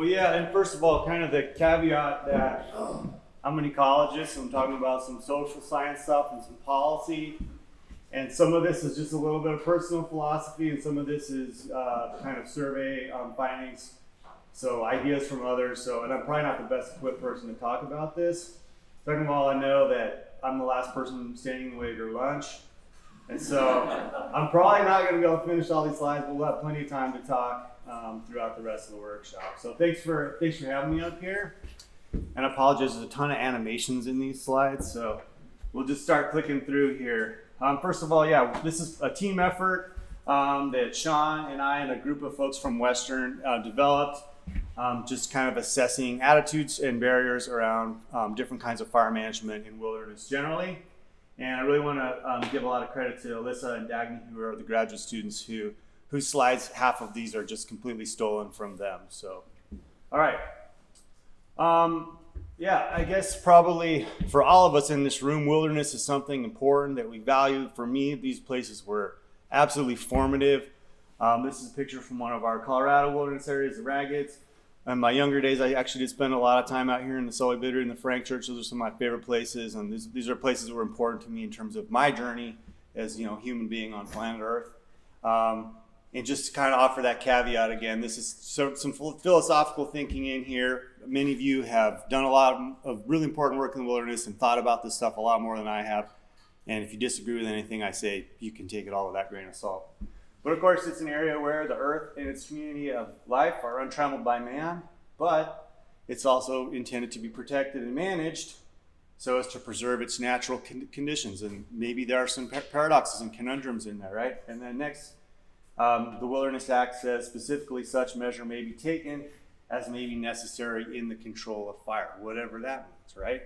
Well, yeah, and first of all, kind of the caveat that I'm an ecologist, so I'm talking about some social science stuff and some policy, and some of this is just a little bit of personal philosophy, and some of this is kind of survey findings, so ideas from others. So, and I'm probably not the best equipped person to talk about this. Second of all, I know that I'm the last person standing in the way of your lunch, and so I'm probably not going to be able to finish all these slides, but we'll have plenty of time to talk throughout the rest of the workshop. So thanks for having me up here. And I apologize, there's a ton of animations in these slides, so we'll just start clicking through here. First of all, yeah, this is a team effort that Sean and I and a group of folks from Western developed, just kind of assessing attitudes and barriers around different kinds of fire management in wilderness generally. And I really want to give a lot of credit to Alyssa and Dagny, who are the graduate students whose slides, half of these are just completely stolen from them. So, all right. Yeah, I guess probably for all of us in this room, wilderness is something important that we value. For me, these places were absolutely formative. This is a picture from one of our Colorado wilderness areas, the Raggeds. In my younger days, I actually did spend a lot of time out here in the Sully Bitter and the Frank Church. Those are some of my favorite places, and these are places that were important to me in terms of my journey as a human being on planet Earth. And just to kind of offer that caveat again, this is some philosophical thinking in here. Many of you have done a lot of really important work in the wilderness and thought about this stuff a lot more than I have. And if you disagree with anything I say, you can take it all with that grain of salt. But of course, it's an area where the earth and its community of life are untrammeled by man, but it's also intended to be protected and managed so as to preserve its natural conditions. And maybe there are some paradoxes and conundrums in there, right? And then next, the Wilderness Act says specifically such measure may be taken as may be necessary in the control of fire, whatever that means, right?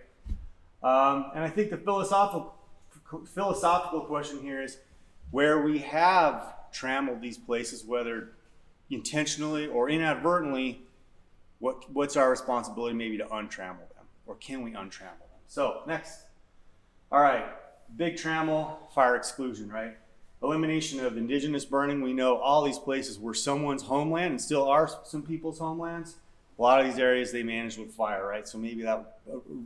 And I think the philosophical question here is where we have trammeled these places, whether intentionally or inadvertently, what's our responsibility maybe to untrammel them, or can we untrammel them? So next, all right, big trammel, fire exclusion, right? Elimination of indigenous burning. We know all these places were someone's homeland and still are some people's homelands. A lot of these areas they managed with fire, right? So maybe that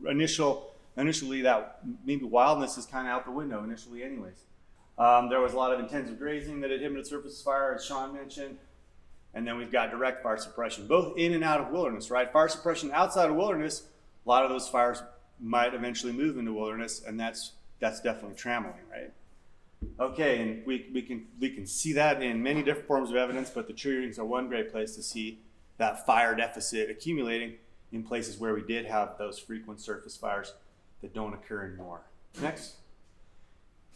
initially that maybe wildness is kind of out the window initially anyways. There was a lot of intensive grazing that inhibited surface fire, as Sean mentioned. And then we've got direct fire suppression, both in and out of wilderness, right? Fire suppression outside of wilderness, a lot of those fires might eventually move into wilderness, and that's definitely trammeling, right? Okay, and we can see that in many different forms of evidence, but the tree rings are one great place to see that fire deficit accumulating in places where we did have those frequent surface fires that don't occur anymore. Next.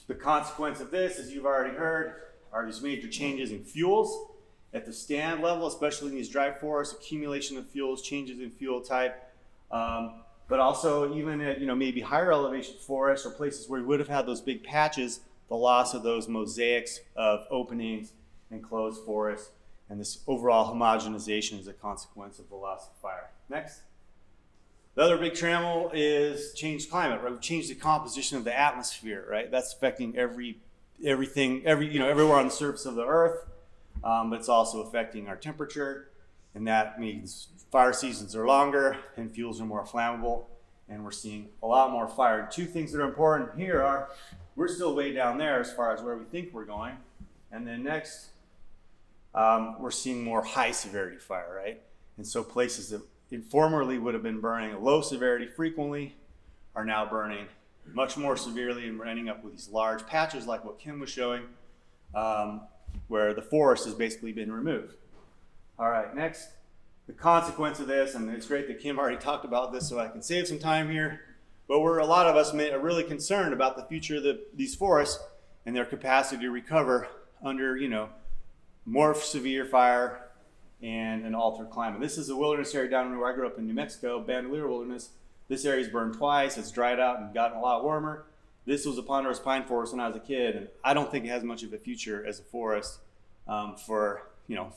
The consequence of this, as you've already heard, are these major changes in fuels at the stand level, especially in these dry forests, accumulation of fuels, changes in fuel type, but also even at maybe higher elevation forests or places where we would have had those big patches, the loss of those mosaics of openings and closed forests, and this overall homogenization is a consequence of the loss of fire. Next. The other big trammel is changed climate, right? We've changed the composition of the atmosphere, right? That's affecting everything, everywhere on the surface of the earth, but it's also affecting our temperature, and that means fire seasons are longer and fuels are more flammable, and we're seeing a lot more fire. And two things that are important here are we're still way down there as far as where we think we're going, and then next, we're seeing more high severity fire, right? And so places that formerly would have been burning at low severity frequently are now burning much more severely, and we're ending up with these large patches like what Kim was showing, where the forest has basically been removed. All right, next, the consequence of this, and it's great that Kim already talked about this so I can save some time here, but a lot of us are really concerned about the future of these forests and their capacity to recover under more severe fire and an altered climate. This is a wilderness area down where I grew up in New Mexico, Bandelier Wilderness. This area's burned twice. It's dried out and gotten a lot warmer. This was a ponderosa pine forest when I was a kid, and I don't think it has much of a future as a forest for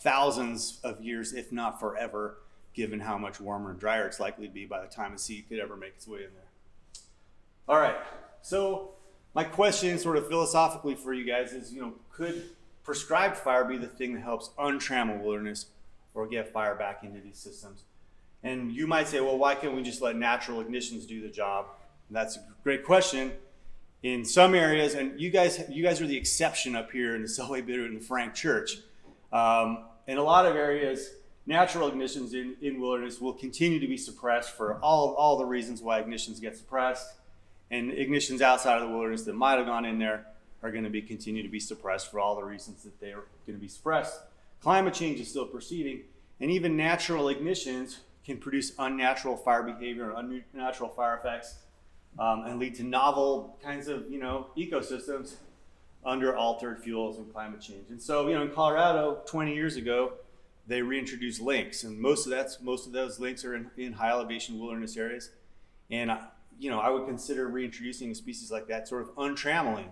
thousands of years, if not forever, given how much warmer and drier it's likely to be by the time a seed could ever make its way in there. All right, so my question sort of philosophically for you guys is, could prescribed fire be the thing that helps untrammel wilderness or get fire back into these systems? And you might say, well, why can't we just let natural ignitions do the job? And that's a great question. In some areas, and you guys are the exception up here in the Selway Bitter and the Frank Church. In a lot of areas, natural ignitions in wilderness will continue to be suppressed for all the reasons why ignitions get suppressed. And ignitions outside of the wilderness that might have gone in there are going to continue to be suppressed for all the reasons that they are going to be suppressed. Climate change is still proceeding, and even natural ignitions can produce unnatural fire behavior, unnatural fire effects, and lead to novel kinds of ecosystems under altered fuels and climate change. And so in Colorado 20 years ago, they reintroduced links, and most of those links are in high elevation wilderness areas. And I would consider reintroducing a species like that sort of untrammeling.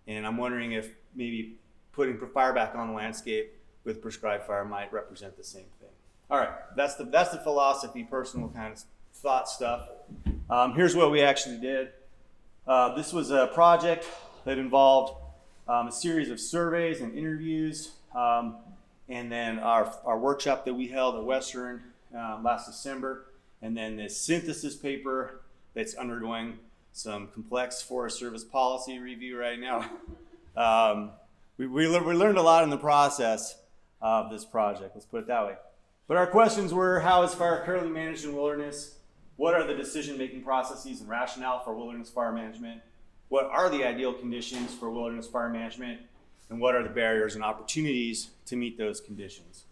And I'm wondering if maybe putting fire back on the landscape with prescribed fire might represent the same thing. All right, that's the philosophy, personal kind of thought stuff. Here's what we actually did. This was a project that involved a series of surveys and interviews, and then our workshop that we held at Western last December, and then this synthesis paper that's undergoing some complex Forest Service policy review right now. We learned a lot in the process of this project, let's put it that way. But our questions were, how is fire currently managed in wilderness? What are the decision-making processes and rationale for wilderness fire management? What are the ideal conditions for wilderness fire management? And what are the barriers and opportunities to meet those conditions?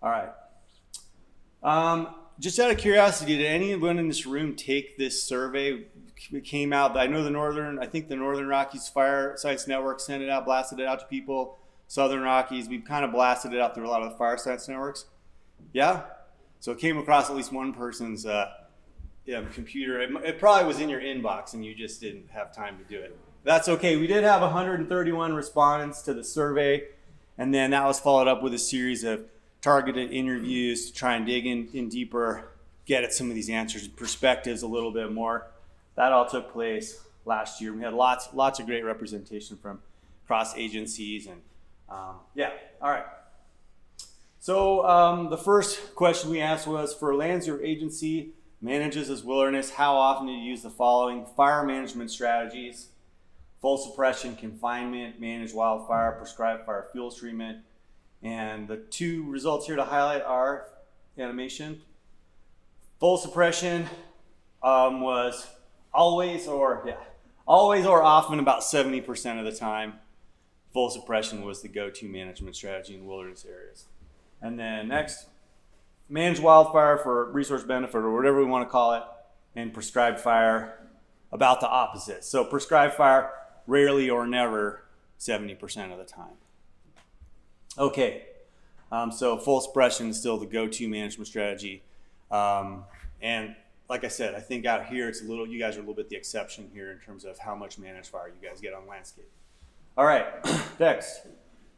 All right. Just out of curiosity, did anyone in this room take this survey? It came out, I know the Northern Rockies Fire Sites Network sent it out, blasted it out to people. Southern Rockies, we've kind of blasted it out through a lot of the fire sites networks. Yeah? So it came across at least one person's computer. It probably was in your inbox and you just didn't have time to do it. That's okay. We did have 131 respondents to the survey, and then that was followed up with a series of targeted interviews to try and dig in deeper, get at some of these answers and perspectives a little bit more. That all took place last year. We had lots of great representation from cross agencies and all right. So the first question we asked was, for lands your agency manages as wilderness, how often do you use the following fire management strategies? Full suppression, confinement, manage wildfire, prescribed fire fuels treatment. And the two results here to highlight are animation. Full suppression was always or often, about 70% of the time. Full suppression was the go-to management strategy in wilderness areas. And then next, manage wildfire for resource benefit, or whatever we want to call it, and prescribed fire, about the opposite. So prescribed fire, rarely or never, 70% of the time. Okay, so full suppression is still the go-to management strategy. And like I said, I think out here you guys are a little bit the exception here in terms of how much managed fire you guys get on landscape. All right, next.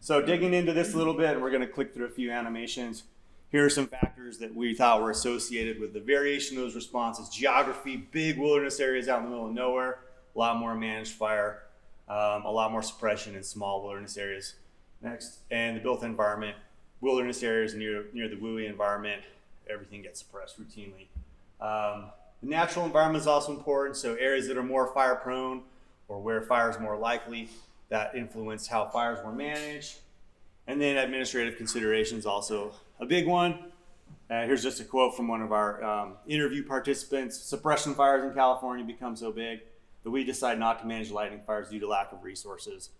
So digging into this a little bit, we're going to click through a few animations. Here are some factors that we thought were associated with the variation of those responses. Geography, big wilderness areas out in the middle of nowhere, a lot more managed fire, a lot more suppression in small wilderness areas. Next, and the built environment, wilderness areas near the WUI environment, everything gets suppressed routinely. The natural environment is also important, so areas that are more fire prone or where fire is more likely, that influenced how fires were managed. And then administrative considerations, also a big one. Here's just a quote from one of our interview participants. Suppression fires in California become so big that we decide not to manage lightning fires due to lack of resources.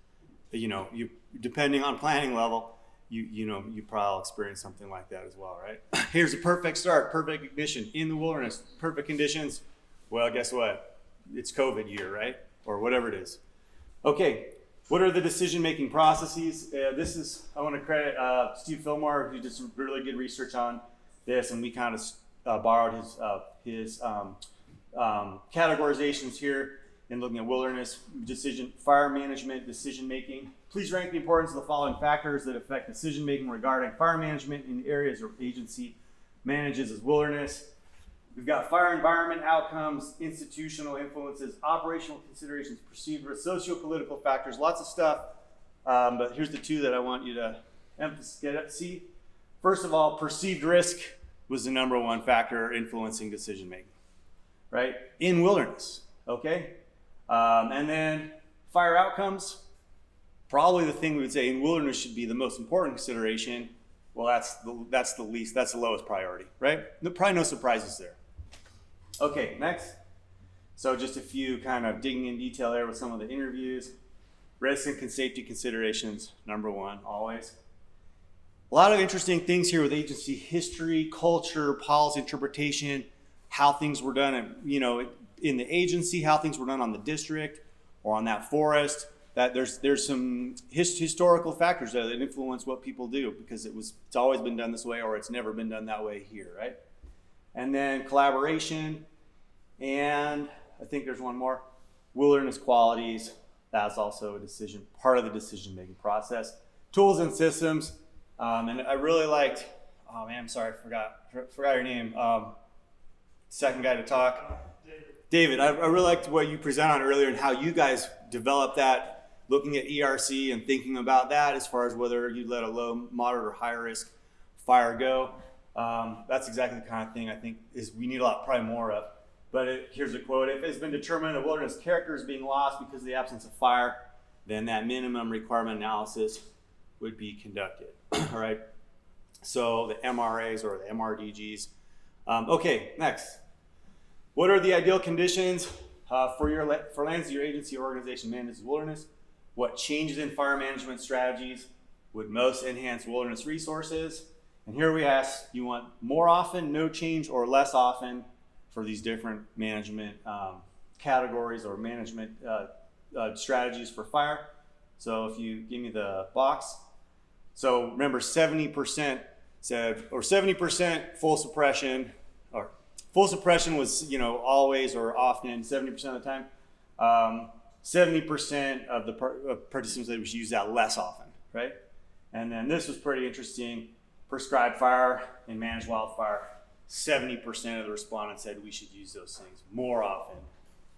You depending on planning level, you probably experience something like that as well, right? Here's a perfect start, perfect ignition in the wilderness, perfect conditions. Well, guess what? It's COVID year, right? Or whatever it is. Okay, what are the decision-making processes? I want to credit Steve Fillmore, who did some really good research on this, and we kind of borrowed his categorizations here in looking at wilderness fire management decision-making. Please rank the importance of the following factors that affect decision-making regarding fire management in areas or agency manages as wilderness. We've got fire environment outcomes, institutional influences, operational considerations, perceived risk, socio-political factors, lots of stuff. But here's the two that I want you to see. First of all, perceived risk was the #1 factor influencing decision making, right? In wilderness, okay? And then fire outcomes, probably the thing we would say in wilderness should be the most important consideration. Well, that's the lowest priority, right? Probably no surprises there. Okay, next. So just a few kind of digging in detail there with some of the interviews. Risk and safety considerations, #1, always. A lot of interesting things here with agency history, culture, policy interpretation, how things were done, in the agency, how things were done on the district or on that forest. That there's some historical factors that influence what people do because it's always been done this way or it's never been done that way here, right? And then collaboration, and I think there's one more, wilderness qualities. That's also part of the decision-making process. Tools and systems, and I really liked, oh man, I'm sorry, forgot your name. Second guy to talk. David, I really liked what you presented on earlier and how you guys developed that, looking at ERC and thinking about that as far as whether you let a low, moderate, or high risk fire go. That's exactly the kind of thing I think we need probably more of. But here's a quote: "If it's been determined a wilderness character is being lost because of the absence of fire, then that minimum requirement analysis would be conducted." All right. So the MRAs or the MRDGs. Okay, next. What are the ideal conditions for lands your agency or organization manages wilderness? What changes in fire management strategies would most enhance wilderness resources? And here we ask, you want more often, no change, or less often for these different management categories or management strategies for fire. So if you give me the box. So remember 70% said, or 70% full suppression, or full suppression was, always or often, 70% of the time. 70% of the participants said we should use that less often, right? And then this was pretty interesting. Prescribed fire and managed wildfire, 70% of the respondents said we should use those things more often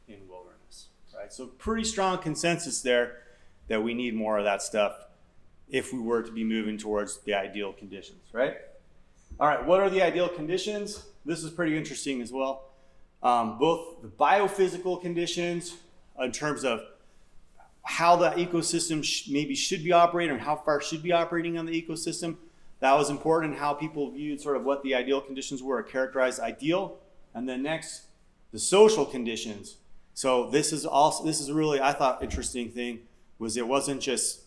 in wilderness, right? So pretty strong consensus there that we need more of that stuff if we were to be moving towards the ideal conditions, right? All right, what are the ideal conditions? This is pretty interesting as well. Both the biophysical conditions in terms of how the ecosystem maybe should be operating or how far should be operating on the ecosystem. That was important, how people viewed sort of what the ideal conditions were or characterized ideal. And then next, the social conditions. So this is really, I thought, interesting thing was it wasn't just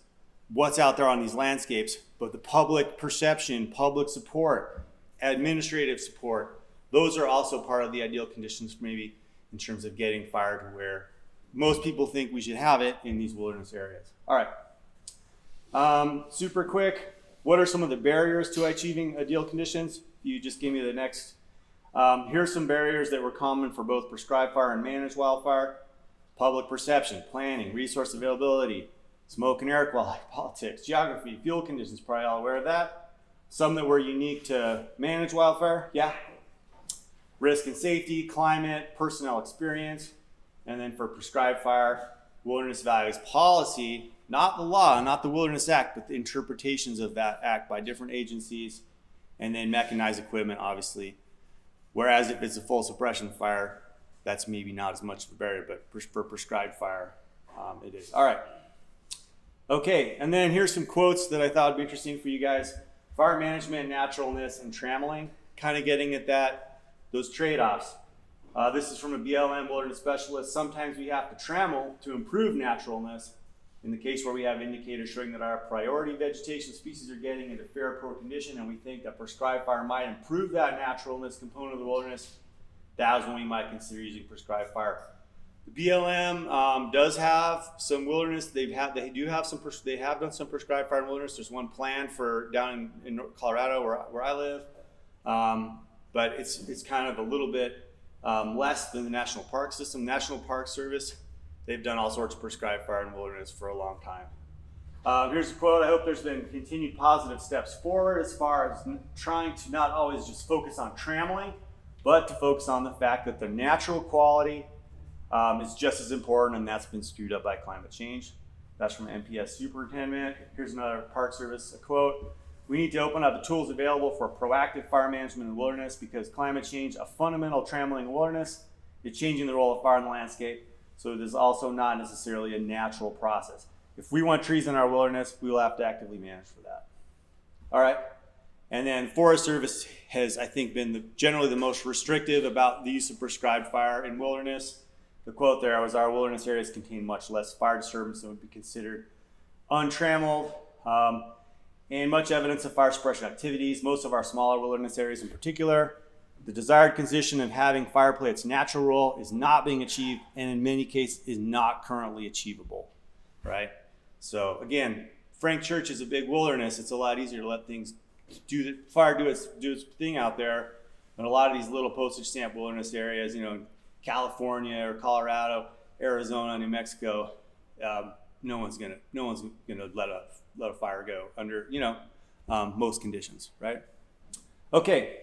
what's out there on these landscapes, but the public perception, public support, administrative support. Those are also part of the ideal conditions maybe in terms of getting fire to where most people think we should have it in these wilderness areas. All right, super quick. What are some of the barriers to achieving ideal conditions? You just give me the next. Here's some barriers that were common for both prescribed fire and managed wildfire. Public perception, planning, resource availability, smoke and air quality, politics, geography, fuel conditions, probably all aware of that. Some that were unique to managed wildfire, yeah. Risk and safety, climate, personnel experience. And then for prescribed fire, wilderness values policy, not the law, not the Wilderness Act, but the interpretations of that act by different agencies, and then mechanized equipment, obviously. Whereas if it's a full suppression fire, that's maybe not as much of a barrier, but for prescribed fire, it is. All right. Okay, and then here's some quotes that I thought would be interesting for you guys. Fire management, naturalness, and trammeling, kind of getting at those trade-offs. This is from a BLM wilderness specialist. Sometimes we have to trammel to improve naturalness. In the case where we have indicators showing that our priority vegetation species are getting into fair pro condition and we think that prescribed fire might improve that naturalness component of the wilderness, that is when we might consider using prescribed fire. The BLM does have some wilderness. They have done some prescribed fire in wilderness. There's one planned for down in Colorado where I live, but it's kind of a little bit less than the National Park System. National Park Service, they've done all sorts of prescribed fire in wilderness for a long time. Here's a quote: "I hope there's been continued positive steps forward as far as trying to not always just focus on trammeling, but to focus on the fact that the natural quality is just as important, and that's been screwed up by climate change." That's from MPS Superintendent. Here's another Park Service quote: We need to open up the tools available for proactive fire management in the wilderness, because climate change, a fundamental trammeling in the wilderness, is changing the role of fire in the landscape. So it is also not necessarily a natural process. If we want trees in our wilderness, we will have to actively manage for that. All right. And then Forest Service has, I think, been generally the most restrictive about the use of prescribed fire in wilderness. The quote there was, "Our wilderness areas contain much less fire disturbance than would be considered untrammeled." And much evidence of fire suppression activities. Most of our smaller wilderness areas in particular, the desired condition of having fire play its natural role is not being achieved, and in many cases is not currently achievable, right? So again, Frank Church is a big wilderness. It's a lot easier to let things do its thing out there. And a lot of these little postage stamp wilderness areas, California or Colorado, Arizona, New Mexico, no one's gonna let a fire go under most conditions, right? Okay,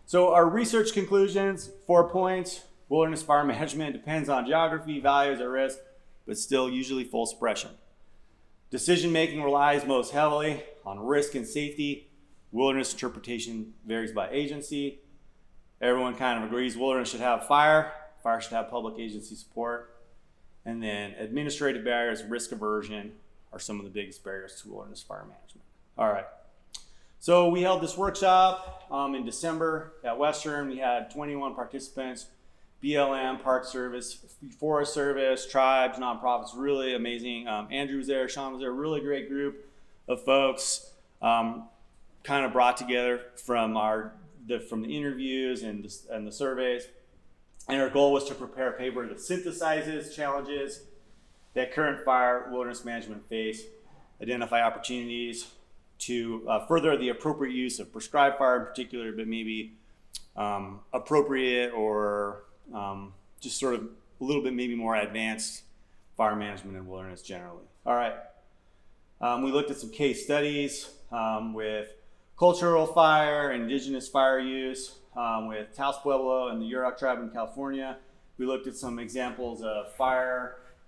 so our research conclusions: 4 points. Wilderness fire management depends on geography, values at risk, but still usually full suppression. Decision making relies most heavily on risk and safety. Wilderness interpretation varies by agency. Everyone kind of agrees wilderness should have fire. Fire should have public agency support. And then administrative barriers, risk aversion are some of the biggest barriers to wilderness fire management. All right. So we held this workshop in December at Western. We had 21 participants, BLM, Park Service, Forest Service, tribes, nonprofits, really amazing. Andrew was there, Sean was there, really great group of folks, kind of brought together from the interviews and the surveys. And our goal was to prepare a paper that synthesizes challenges that current fire wilderness management face, identify opportunities to further the appropriate use of prescribed fire in particular, but maybe appropriate or just sort of a little bit maybe more advanced fire management in wilderness generally. All right. We looked at some case studies with cultural fire, indigenous fire use, with Taos Pueblo and the Yurok tribe in California. We looked at some examples of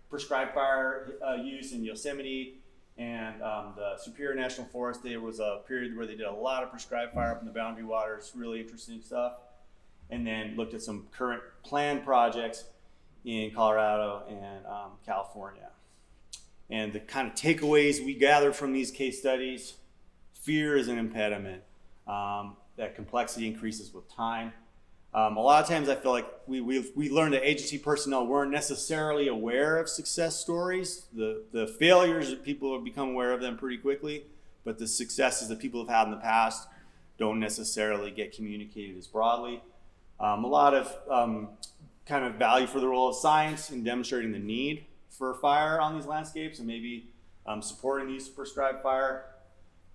prescribed fire use in Yosemite and the Superior National Forest. There was a period where they did a lot of prescribed fire up in the Boundary Waters, really interesting stuff. And then looked at some current planned projects in Colorado and California. And the kind of takeaways we gathered from these case studies: fear is an impediment. That complexity increases with time. A lot of times I feel like we learned that agency personnel weren't necessarily aware of success stories. The failures, people have become aware of them pretty quickly, but the successes that people have had in the past don't necessarily get communicated as broadly. A lot of kind of value for the role of science in demonstrating the need for fire on these landscapes and maybe supporting the use of prescribed fire.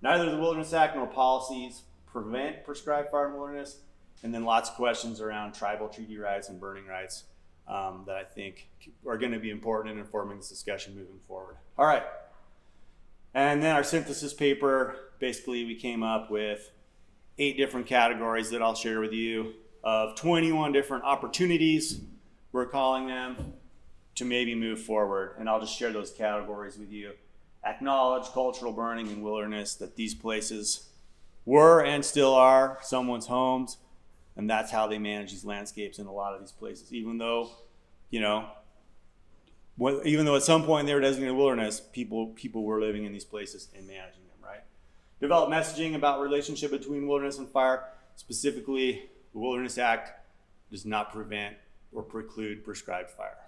Neither the Wilderness Act nor policies prevent prescribed fire in wilderness. And then lots of questions around tribal treaty rights and burning rights that I think are going to be important in informing this discussion moving forward. All right. And then our synthesis paper, basically we came up with 8 different categories that I'll share with you of 21 different opportunities, we're calling them, to maybe move forward. And I'll just share those categories with you. Acknowledge cultural burning in wilderness, that these places were and still are someone's homes, and that's how they manage these landscapes in a lot of these places. Even though at some point they were designated wilderness, people were living in these places and managing them, right? Develop messaging about relationship between wilderness and fire. Specifically, the Wilderness Act does not prevent or preclude prescribed fire.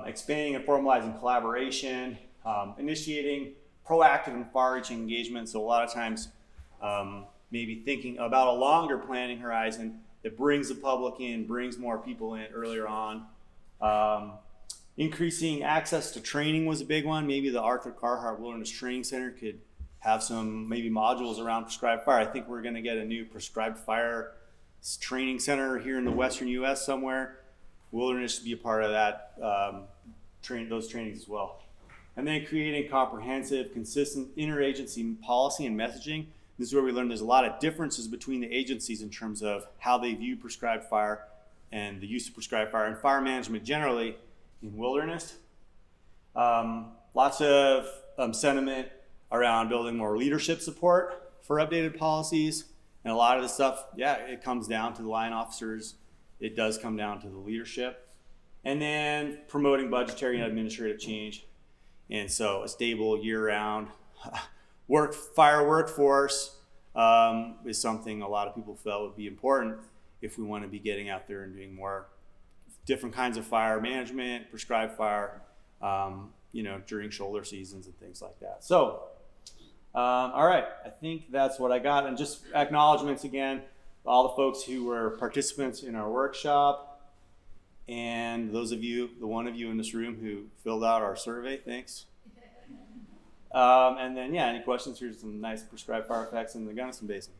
Expanding and formalizing collaboration, initiating proactive and far-reaching engagement. So a lot of times, maybe thinking about a longer planning horizon that brings the public in, brings more people in earlier on. Increasing access to training was a big one. Maybe the Arthur Carhart Wilderness Training Center could have some maybe modules around prescribed fire. I think we're going to get a new prescribed fire training center here in the Western U.S. somewhere. Wilderness should be a part of that, those trainings as well. And then creating comprehensive, consistent interagency policy and messaging. This is where we learned there's a lot of differences between the agencies in terms of how they view prescribed fire and the use of prescribed fire and fire management generally in wilderness. Lots of sentiment around building more leadership support for updated policies. And a lot of the stuff, yeah, it comes down to the line officers. It does come down to the leadership. And then promoting budgetary and administrative change. And so a stable year-round fire workforce is something a lot of people felt would be important if we want to be getting out there and doing more different kinds of fire management, prescribed fire, during shoulder seasons and things like that. So, all right, I think that's what I got. And just acknowledgments again, all the folks who were participants in our workshop, and those of you, the one of you in this room who filled out our survey, thanks. And then, yeah, any questions? Here's some nice prescribed fire effects in the Gunnison Basin.